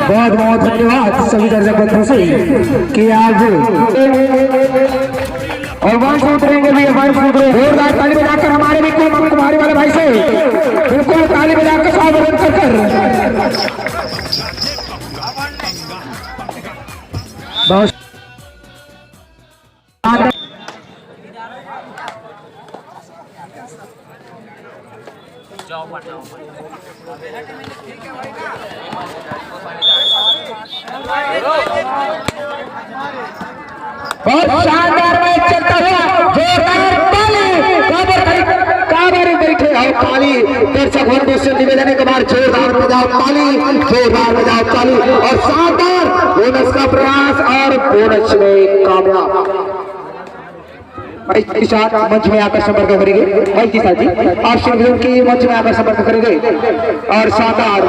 बहुत बहुत धन्यवाद सभी दर्शक बंधुओं से कि आज और वन शूट रहेंगे भी वन शूट जोरदार ताली बजाकर हमारे भी कुमारी वाले भाई से बिल्कुल ताली बजाकर स्वागत कर बहुत शानदार मैच चलता हुआ काबर बैठे और ताली दर्शक वर्गों से निवेदन के बाद जोरदार बजाओ ताली, जोरदार बजाओ ताली और शानदार बोनस का प्रयास और बोनस में कामयाब। भाई के साथ मंच में आकर संपर्क करेंगे भाई जी साथ जी आप शिवलिंग की मंच में आकर संपर्क करेंगे और शानदार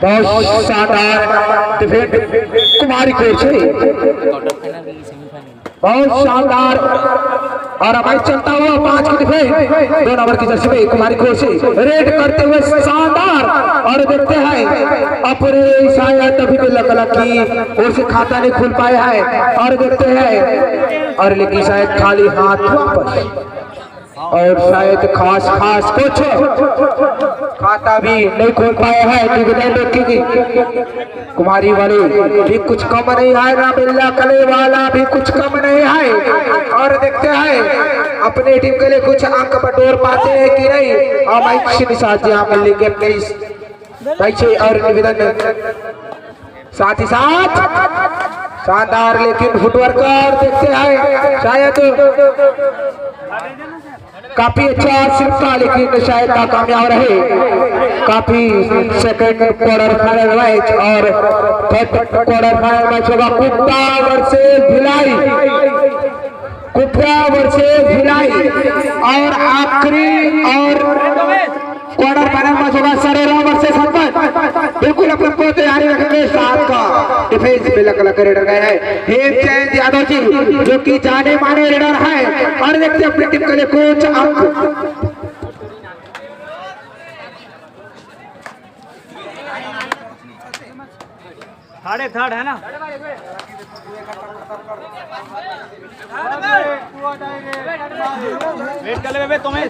बहुत शानदार कुमारी कोच बहुत शानदार और हमारी चलता हुआ 5 की डिफेंस 2 नंबर की जर्सी में कुमारी कोच रेड करते हुए शानदार और देखते हैं अपने शायद अभी भी लग की ओर से खाता नहीं खुल पाया है और देखते हैं और लेकिन शायद खाली हाथ वापस और शायद खास कुछ खाता भी नहीं खोल पाया है कि कुमारी वाले भी कुछ कम नहीं है ना बिल्ला कले वाला भी कुछ कम नहीं है और देखते हैं अपने टीम के लिए कुछ अंक बटोर पाते हैं कि नहीं। हम लेंगे अपने और निवेदन साथ ही साथ शानदार लेकिन फुटवर्क देखते हैं शायद काफी अच्छा सिलता लेकिन शायद कामयाब रहे। काफी सेकंड क्वार्टर फाइनल मैच और थर्ड क्वार्टर फाइनल मैच होगा कुप्पा वर्सेस भिलाई और आखिरी और क्वार्टर फाइनल मैच होगा सरेरा वर्सेस हरपत। बिल्कुल अपने को तैयारी रखेंगे साथ का डिफेंस में लग रेडर गए हैं हेमचंद यादव जी जो कि जाने माने रेडर है और देखते अपनी टीम के लिए कुछ अंक थर्ड है ना वेट कर ले तुम्हें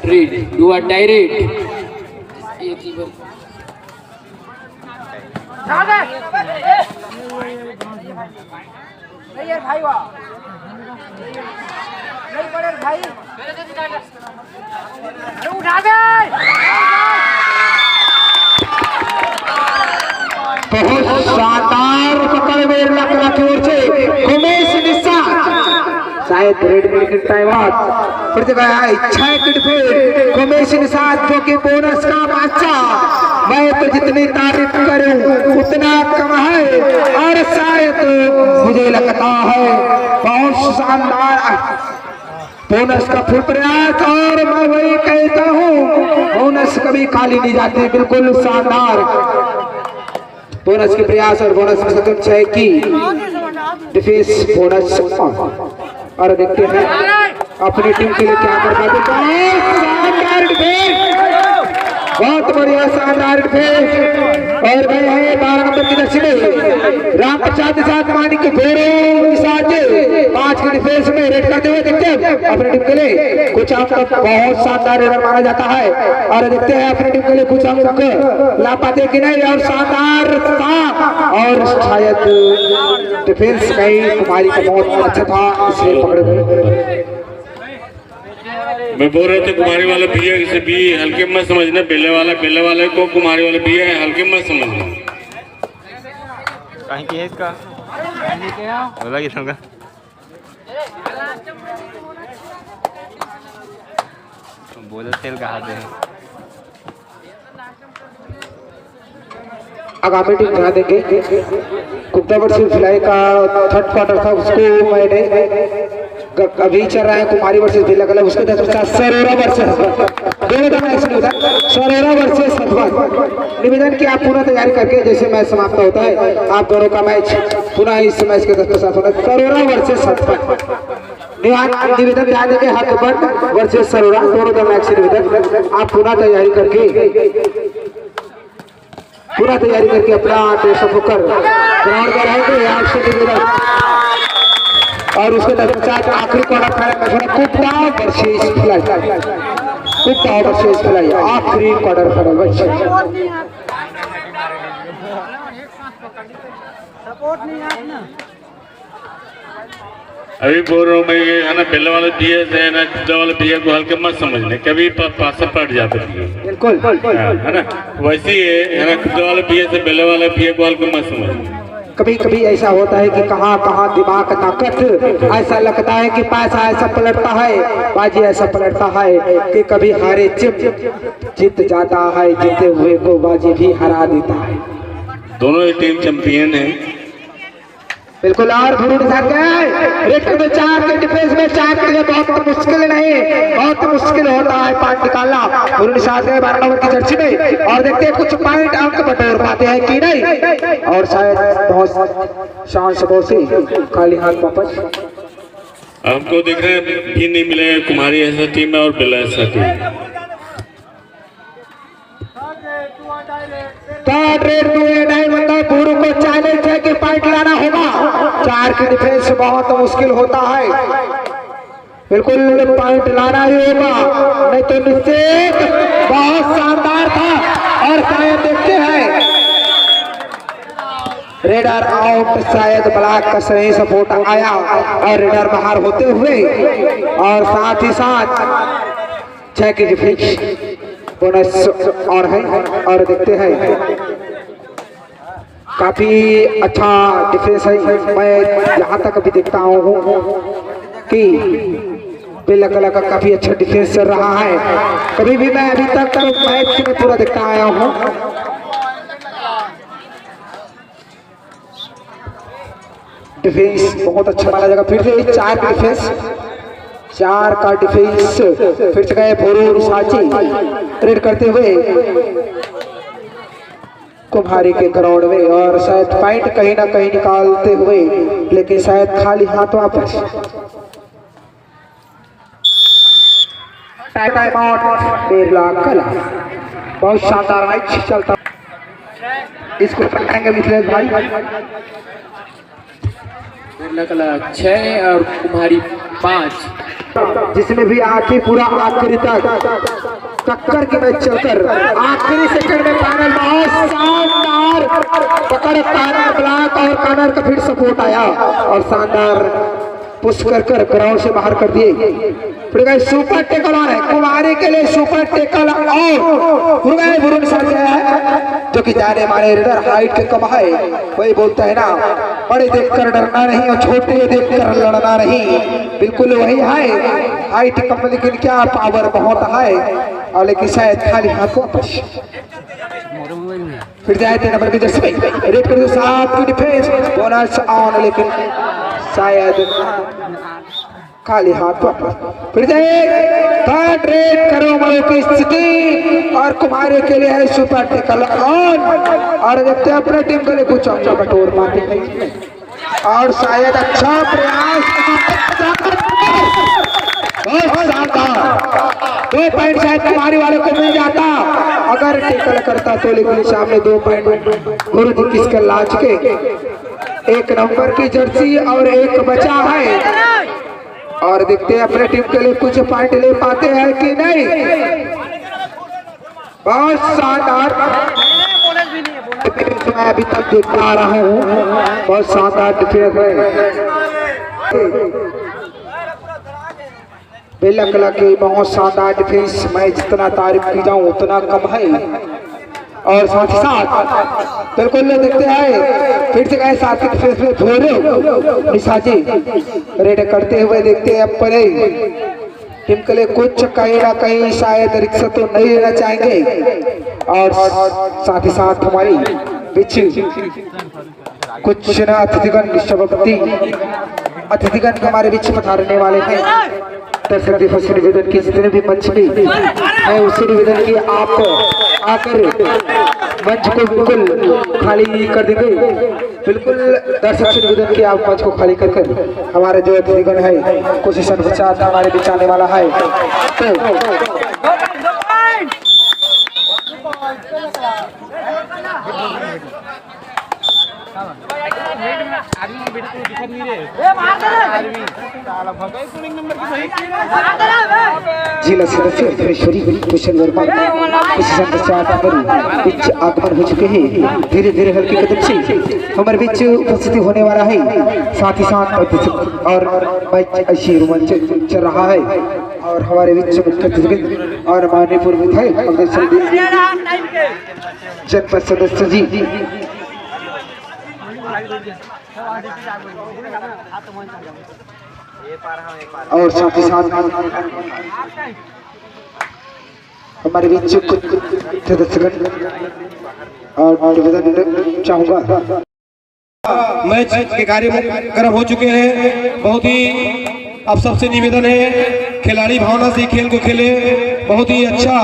डू अ डायरेक्ट नहीं यार भाई वाह नहीं पड़े भाई उठा दे बहुत शानदार पकड़ में लकड़ा की ओर से उमेश निषाद शायद रेड मिल के टाइम प्रतिभा इच्छा फिर उमेश निषाद जो कि बोनस का बादशाह मैं तो जितनी तारीफ करूं उतना कम है और शायद मुझे लगता है बहुत शानदार बोनस का फुल प्रयास और मैं वही कहता हूं बोनस कभी खाली नहीं जाती। बिल्कुल शानदार बोनस के प्रयास और बोनस में सतत है कि डिफेंस बोनस और देखते हैं अपनी टीम के लिए क्या कर पाते। बहुत बढ़िया शानदार डिफेंस और गए हैं 12 नंबर की दक्षिण राम प्रसाद साथ मानी के घोड़ों के साथ 5 की डिफेंस में रेड करते हुए देखते हैं अपनी टीम के लिए कुछ अंक बहुत शानदार रेडर माना जाता है और देखते हैं अपनी टीम के लिए कुछ अंक ला पाते कि नहीं और शानदार था और शायद डिफेंस का ही कुमारी का बहुत अच्छा था इसलिए पकड़े हुए। मैं बोल रहा था कुमारी वाला भी है इसे भी हल्के मत समझना बेले वाले को कुमारी वाला भी है हल्के मत समझना कहीं की है इसका बोला कि होगा बोलो तेल कहा दे आगामी टीम ध्यान देंगे कुप्ता वर्सेस भिलाई का थर्ड क्वार्टर था उसको मैंने अभी चल रहा है कुमारी वर्सेस भिलाई कला उसके 10 सरोरा वर्सेस सरोरा वर्सेस हथवार। निवेदन की आप पूरा तैयारी करके जैसे मैच समाप्त होता है आप दोनों का मैच पुनः इस मैच के 10 साथ होना सरोरा वर्सेस हथवार। निवेदन ध्यान देंगे हथवार वर्सेस सरोरा दोनों का मैच निवेदन आप पुनः तैयारी करके पूरा तैयारी करके अपना ड्रेस अप होकर ग्राउंड में रहेंगे आपसे निवेदन। और उसके पश्चात आखिरी क्वार्टर फाइनल मैच में कुप्टा वर्सेस फ्लाई, कुप्टा वर्सेस फ्लाई आखिरी क्वार्टर फाइनल मैच। सपोर्ट नहीं आपने अभी बोल रहा हूँ मैं, ये है ना बेले वाले दिए से है ना खुदा वाले दिए को हल्के मत समझने, कभी पासा पड़ जाते हैं। बिल्कुल है ना, वैसे ही है ना खुदा वाले दिए से बेले वाले दिए को हल्के मत समझने। कभी कभी ऐसा होता है कि कहाँ कहाँ दिमाग का ताकत, ऐसा लगता है कि पैसा ऐसा पलटता है, बाजी ऐसा पलटता है कि कभी हारे जीत जाता है, जीते हुए को बाजी भी हरा देता है। दोनों ही टीम चैंपियन है। बिल्कुल। और भुरुण साहब रेड में 4 के डिफेंस में 4 के बहुत मुश्किल नहीं, बहुत मुश्किल होता है पॉइंट निकालना। भुरुण साहब 12 नंबर की जर्सी में, और देखते हैं कुछ पॉइंट अंक बटोर पाते हैं कि नहीं, और शायद बहुत शांत से खाली हाथ वापस। हमको दिख रहे हैं भी नहीं मिलेगा, कुमारी ऐसा टीम है और बिल्ला ऐसा टीम है। रेड गुरु को चैलेंज है कि पॉइंट लाना होगा। 4 की डिफेंस बहुत मुश्किल होता है, बिल्कुल पॉइंट लाना ही होगा, नहीं तो निश्चित। बहुत शानदार था, और शायद देखते हैं रेडर आउट, शायद ब्लैक का सही सपोर्ट आया और रेडर बाहर होते हुए, और साथ ही साथ 6 की डिफेंस बोनस और है। और देखते हैं काफी अच्छा डिफेंस है। मैं यहाँ तक अभी देखता हूँ कि बेला कला का काफी अच्छा डिफेंस चल रहा है। कभी भी मैं अभी तक मैच में पूरा देखता आया हूँ। डिफेंस बहुत अच्छा माना जाएगा। फिर से 4 का डिफेंस, 4 का डिफेंस फिर से गए भोरू साची रेड करते हुए कुम्हारी के ग्राउंड में, और शायद पॉइंट कहीं ना कहीं निकालते हुए, लेकिन शायद खाली हाथ वापस। टाइम आउट बिरला कला। बहुत शानदार मैच चलता, इसको पकड़ेंगे मिथिलेश भाई। बिरला कला 6 और कुम्हारी 5, जिसमें भी पूरा आखिरी तक टक्कर की मैच चलकर आखिरी सेकंड में फाइनल बहुत शानदार पकड़ कानर ब्लॉक, और कानर का फिर सपोर्ट आया और शानदार पुश कर ग्राउंड से बाहर कर दिए। फिर गए सुपर टेकल है कुमारी के लिए, सुपर टेकल, और गए वरुण साहब जो कि जाने माने रेडर हाइट के कम है। वही बोलता है ना, बड़े देखकर डरना नहीं और छोटे देखकर लड़ना नहीं, बिल्कुल वही है। हाइट कम लेकिन क्या पावर बहुत है, और लेकिन शायद खाली हाथ वापस। फिर जाए 3 नंबर की जर्सी में रेड कर 7 की डिफेंस बोनस ऑन, लेकिन शायद खाली हाथ वापस। फिर जाए 3rd रेड करो मरो की स्थिति, और कुमारी के लिए है सुपर टेकल ऑन, और देखते हैं अपने टीम के लिए कुछ अच्छा बटोर पाते हैं, और शायद अच्छा प्रयास। बहुत शानदार 2 पॉइंट शायद कुमारी वाले को मिल जाता अगर टेकल करता तो, लेकिन सामने 2 पॉइंट गुरु जी किसके लाज के। 1 नंबर की जर्सी और 1 बचा है, और देखते हैं अपने टीम के लिए कुछ पॉइंट ले पाते हैं कि नहीं। बहुत शानदार मैं अभी तक देखता आ रहा हूँ, बहुत शानदार डिफेंस है बेला कला की, बहुत शानदार डिफेंस। मैं जितना तारीफ की जाऊं उतना कम है, और साथ ही साथ बिल्कुल देखते हैं फिर से गए 7 के डिफेंस में भोरे निशा जी रेड करते हुए देखते हैं अपने टीम के लिए कुछ कहीं ना कहीं शायद रिक्शा तो नहीं लेना चाहेंगे, और साथ ही साथ हमारी बीच कुछ ना अतिथिगण हमारे बीच पधारने वाले हैं। दर्शक दिवस निवेदन की जितने भी मंच में है उसी निवेदन की आप आकर मंच को बिल्कुल खाली कर देंगे। बिल्कुल दर्शक से निवेदन की आप मंच को खाली कर हमारे जो अतिथिगण है कुछ संचार हमारे बीच आने वाला है, तो जिला सदस्य धीरेश्वरी कुशल वर्मा इस संचार बीच आगमन हो चुके हैं। धीरे धीरे हल्के कदम से हमारे बीच उपस्थिति होने वाला है। साथ ही साथ और मैच ऐसी रोमांचक चल रहा है और हमारे बीच मुख्य अतिथि और माननीय पूर्व विधायक जनपद सदस्य जी और साथ ही साथ हमारे बीच कुछ सदस्यगण और निवेदन चाहूंगा। मैच के कार्यक्रम हो चुके हैं। बहुत ही आप सबसे निवेदन है खिलाड़ी भावना से खेल को खेले। बहुत ही अच्छा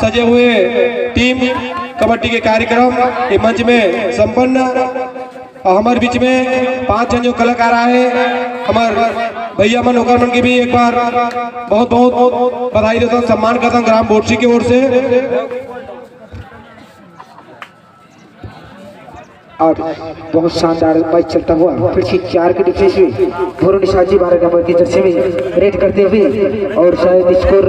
सजे हुए टीम कबड्डी के कार्यक्रम ये मंच में संपन्न। और हमारे बीच में 5 जन जो कलाकार आए हमारे भैया मन होकर मन की भी एक बार बहुत बहुत बधाई देता हूँ, सम्मान करता हूँ ग्राम बोर्ड की ओर से। और बहुत शानदार मैच चलता हुआ फिर से 4 के डिफेंस में भोरनी साजी 12 नंबर की जर्सी में रेड करते हुए और शायद स्कोर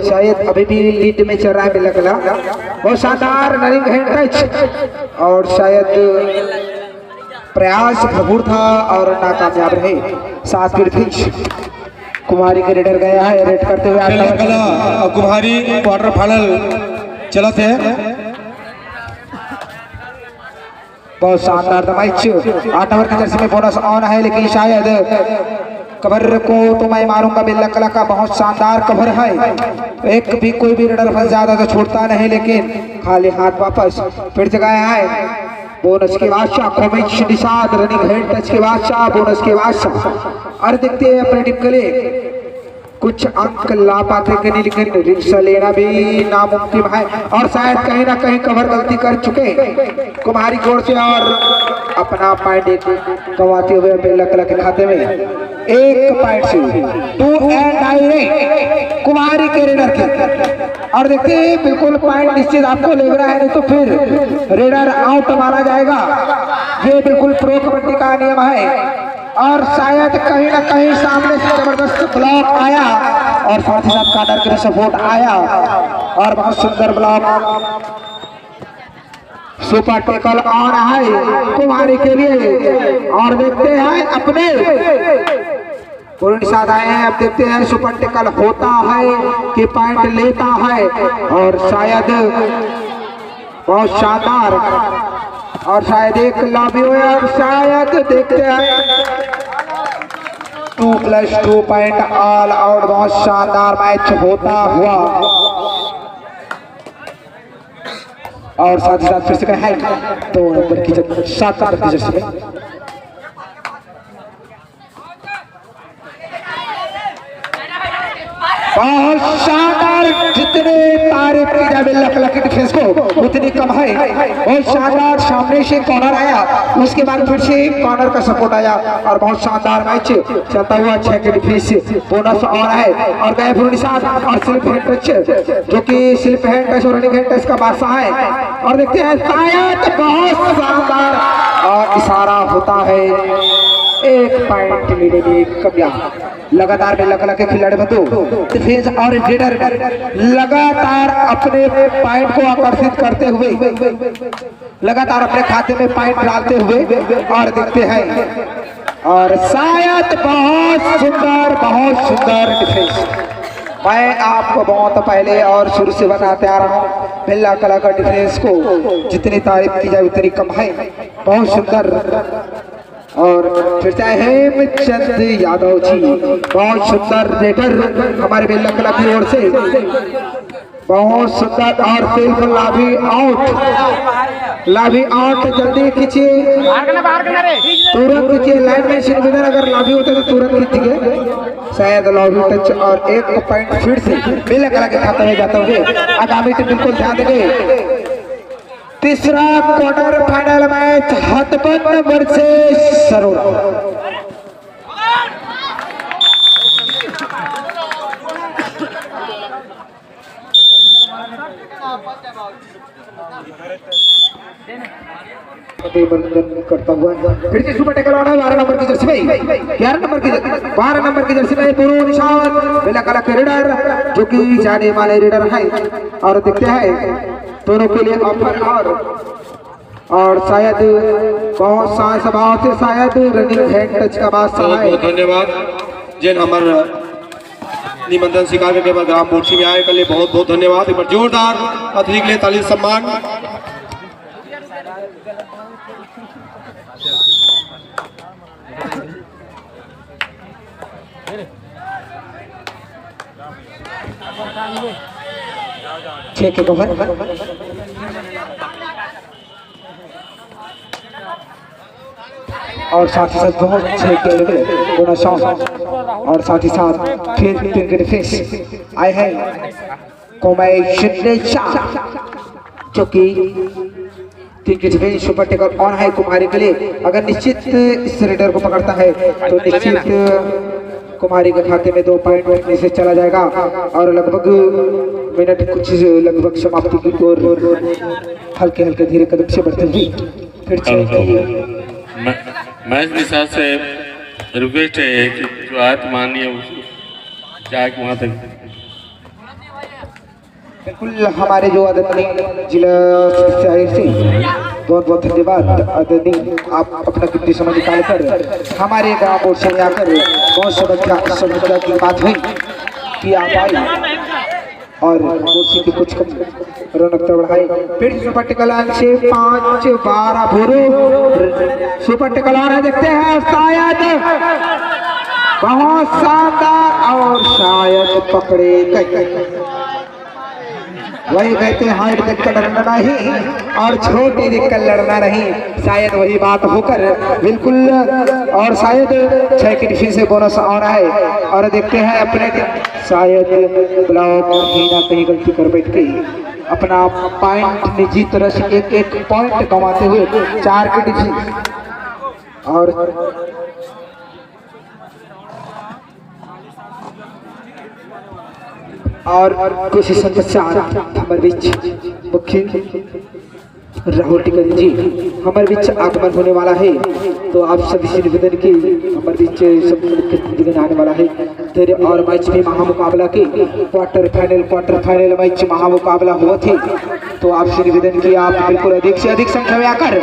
शायद अभी भी लीड में चल रहा है मिला कला। बहुत शानदार रनिंग हैंड टच और शायद प्रयास भरपूर था और नाकामयाब रहे। 7 के डिफेंस कुमारी के रेडर गया है रेड करते हुए और कुमारी क्वार्टर फाइनल चला थे। बहुत शानदार मैच 8 ओवर की जर्सी में बोनस ऑन है लेकिन शायद कवर को तो मैं मारूंगा बिल्ला कला का बहुत शानदार कवर है। एक भी कोई भी रेडर फंस ज्यादा तो छोड़ता नहीं लेकिन खाली हाथ वापस फिर से गया है। बोनस के बादशाह कोमिश निषाद रनिंग हेड टच के बादशाह बोनस के बादशाह। और देखते हैं अपने टीम के लिए कुछ अंक ला पाते कि नहीं लेकिन रिक्शा लेना भी नामुमकिन है और शायद कहीं ना कहीं कवर गलती कर चुके कुमारी की ओर से और अपना पॉइंट गंवाते हुए बेला कला के खाते में 1 पॉइंट से 2 एंड डायरेक्ट कुमारी के रेडर की। और देखते हैं बिल्कुल पॉइंट निश्चित आपको ले रहा है नहीं तो फिर रेडर आउट माना जाएगा। ये बिल्कुल प्रो कबड्डी का नियम है। और शायद कहीं ना कहीं सामने से जबरदस्त ब्लॉक आया और साथ ही साथ कार्नर के सपोर्ट आया और बहुत सुंदर ब्लॉक सुपर टैकल ऑन है कुमारी के लिए। और देखते हैं अपने पूर्ण साथ आए हैं। अब देखते हैं सुपर टैकल होता है कि पॉइंट लेता है और शायद बहुत शानदार और शायद एक लॉबी हुआ और शायद देखते हैं 2+2 पॉइंट ऑल आउट। बहुत शानदार मैच होता हुआ और साथ ही साथ फिर से है 2 नंबर की 7 नंबर की जर्सी में बहुत शानदार। जितने तारीफ की जाए बिल्ला की डिफेंस को उतनी कम है। बहुत शानदार सामने से कॉर्नर आया उसके बाद फिर से कॉर्नर का सपोर्ट आया और बहुत शानदार मैच चलता हुआ 6 के डिफेंस बोनस ऑन है और गए निशान और सिल्फ हैंड टच जो कि सिल्फ हैंड टच और रनिंग हैंड टच का बादशाह है। और देखते हैं शायद बहुत शानदार और इशारा होता है 1 पॉइंट लेने में कामयाब। लगातार बेला कला के खिलाड़ी बंधु डिफेंस और रेडर लगातार अपने पॉइंट को आकर्षित करते हुए लगातार अपने खाते में पॉइंट डालते हुए और देखते हैं और शायद बहुत सुंदर डिफेंस। मैं आपको बहुत पहले और शुरू से बताते आ रहा हूँ बेला कला का डिफेंस को जितनी तारीफ की जाए उतनी कम है। बहुत सुंदर और फिर से हेमचंद यादव जी बहुत सुंदर रेडर हमारे बेला कला की ओर से बहुत सुंदर और सेल्फ लाभी आउट जल्दी खींचिए तुरंत खींचिए लाइन में निवेदन अगर लाभी होते तो तुरंत खींचिए। शायद लॉबी टच और 1 पॉइंट फिर से बेला कला के खाते में जाता हुए आगामी टीम बिल्कुल ध्यान देंगे। तीसरा quarter final match Hathband versus Sarora. करता हुआ फिर से सुपर टैकल ऑन है 12 नंबर की जर्सी में 11 नंबर की 12 नंबर की जर्सी में पूर्व निशान बेला कला के रीडर जो कि जाने माने रीडर है और देखते हैं दोनों के लिए ऑफर और शायद बहुत सारे सभाओं से शायद रनिंग हैंड टच का बात बहुत बहुत धन्यवाद जिन हमारे निमंत्रण स्वीकार करके बाद ग्राम मोर्ची में आए के लिए बहुत बहुत धन्यवाद। एक बार जोरदार अतिथि के लिए ताली सम्मान। छह के कवर और साथ ही साथ बहुत छह के दोनों शॉट और साथ ही साथ फिर क्रिकेट फेस आए हैं कोमई शिंदेशा जो कि cricket face super taker on है कुमारी के लिए। अगर निश्चित इस रेडर को पकड़ता है तो निश्चित कुमारी के खाते में 2 पॉइंट रखने से चला जाएगा और लगभग मिनट कुछ लगभग समाप्ति की ओर हल्के हल्के धीरे कदम से बढ़ते हुए फिर मैच निशा से रिक्वेस्ट है कि जो आयत मानिए जाके वहाँ तक। बिल्कुल हमारे जो आदरणीय जिला से बहुत बहुत धन्यवाद आदरणीय आप अपना कीमती समय निकाल कर हमारे गाँव मोर्चा में आकर बहुत समस्या की बात हुई कि आप आए और मोर्चे की कुछ रौनकता बढ़ाई। फिर सुपर टेकलान से 5-12 भोरो सुपर टेकलान है देखते हैं शायद बहुत शानदार और शायद पकड़े गए। वही कहते हैं हाइट देखकर लड़ना नहीं और छोटी देखकर लड़ना नहीं शायद वही बात होकर बिल्कुल और शायद 6 की डिफेंस से बोनस आ रहा है और देखते हैं अपने शायद ब्लॉक कहीं गलती कर बैठ गई अपना पॉइंट निजी तरह से एक पॉइंट कमाते हुए 4 की डिफेंस और कुछ समाचार हमारे बीच मुख्य राहुल टिकरी जी हमारे बीच आगमन होने वाला है तो आप सभी से निवेदन की हमारे बीच सब आने वाला है तेरे और मैच में महामुकाबला के क्वार्टर फाइनल मैच महामुकाबला हुआ थे तो आपसे निवेदन की आप बिल्कुल अधिक से अधिक संख्या में आकर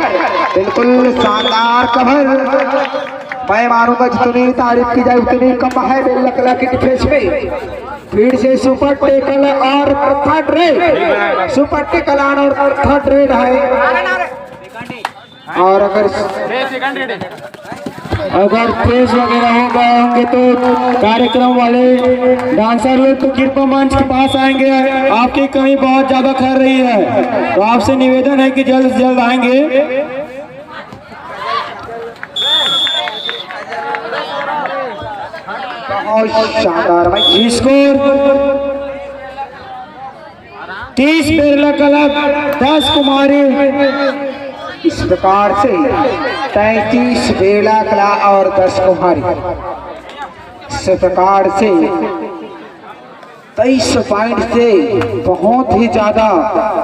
बिल्कुल शानदार कवर मैं मानूंगा जितनी तारीफ की जाए उतनी कम है बेला कला की डिफेंस में। फिर से सुपर टेकल और थर्ड रेड सुपर टेकल और थर्ड रेड है और अगर तेज वगैरह होंगे तो कार्यक्रम वाले डांसर लोग तो कृपा मंच के पास आएंगे। आपकी कमी बहुत ज्यादा कर रही है तो आपसे निवेदन है कि जल्द से जल्द आएंगे। शानदार स्कोर 30 बेला क्लब 10 कुमारी इस प्रकार से 33 बेला कला और 10 कुमारी इस प्रकार से 23 पॉइंट से बहुत ही ज्यादा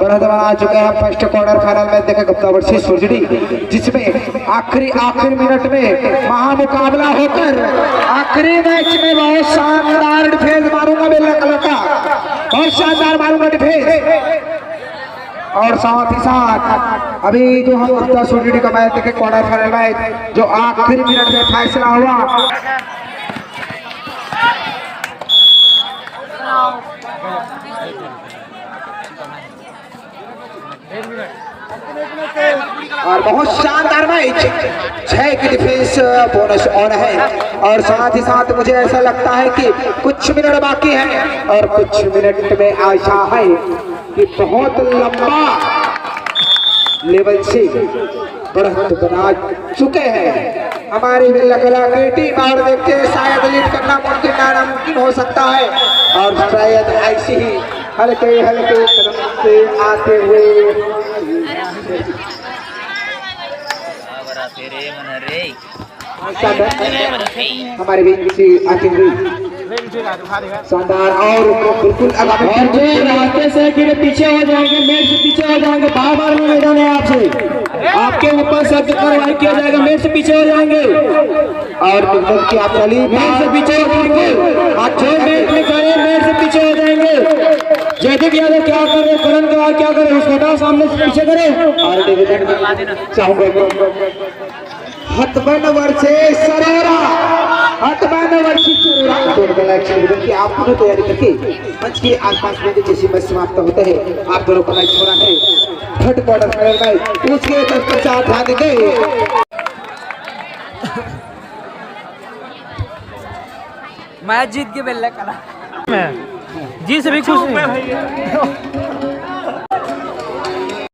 बढ़त बना चुके हैं। फर्स्ट क्वार्टर फाइनल में देखे गुप्ता वर्सेस सुरजड़ी जिसमें आखिरी मिनट में महामुकाबला होकर आखिरी मैच में बहुत शानदार डिफेंस मारूंगा बेला कलर का बहुत शानदार मारूंगा डिफेंस और साथ ही साथ अभी जो हम गुप्ता सुरजड़ी का मैच देखे क्वार्टर फाइनल मैच जो आखिरी मिनट में फैसला हुआ और बहुत शानदार मैच 6 की डिफेंस बोनस ऑन है और साथ ही साथ मुझे ऐसा लगता है कि कुछ मिनट बाकी है और कुछ मिनट में आशा है कि बहुत लंबा लेवल से बढ़त बना चुके हैं हमारी बेला कला की टीम और देखते हैं शायद लीड करना मुमकिन नामुमकिन हो सकता है और शायद ऐसी ही हल्के कदम से आते हुए हमारे बीच आती हुई शानदार और बिल्कुल रास्ते से पीछे हो जाएंगे मेल से पीछे हो जाएंगे बार-बार निवेदन है आपसे आपके ऊपर सख्त कार्रवाई किया जाएगा। मेरे से पीछे हो जाएंगे और निवेदन की आप चलिए मेरे से पीछे हो जाएंगे। जो मेट में खड़े मेरे से पीछे हो जाएंगे। जयदीप यादव क्या कर रहे, करण कुमार क्या कर रहे, उसको हटाओ, सामने से पीछे करें। और निवेदन चाहूंगा हतबन वर्षे सरोरा हतबन वर्षी सरोरा दोनों का लाइक निवेदन की आप दोनों तैयारी करके मंच के आसपास में जैसे मैच समाप्त होता है आप दोनों का मैच हो रहा है थर्ड क्वार्टर फाइनल में उसके तत्पश्चात ध्यान देंगे। मैच जीत के बेल्ला करा जी सभी खुश हैं।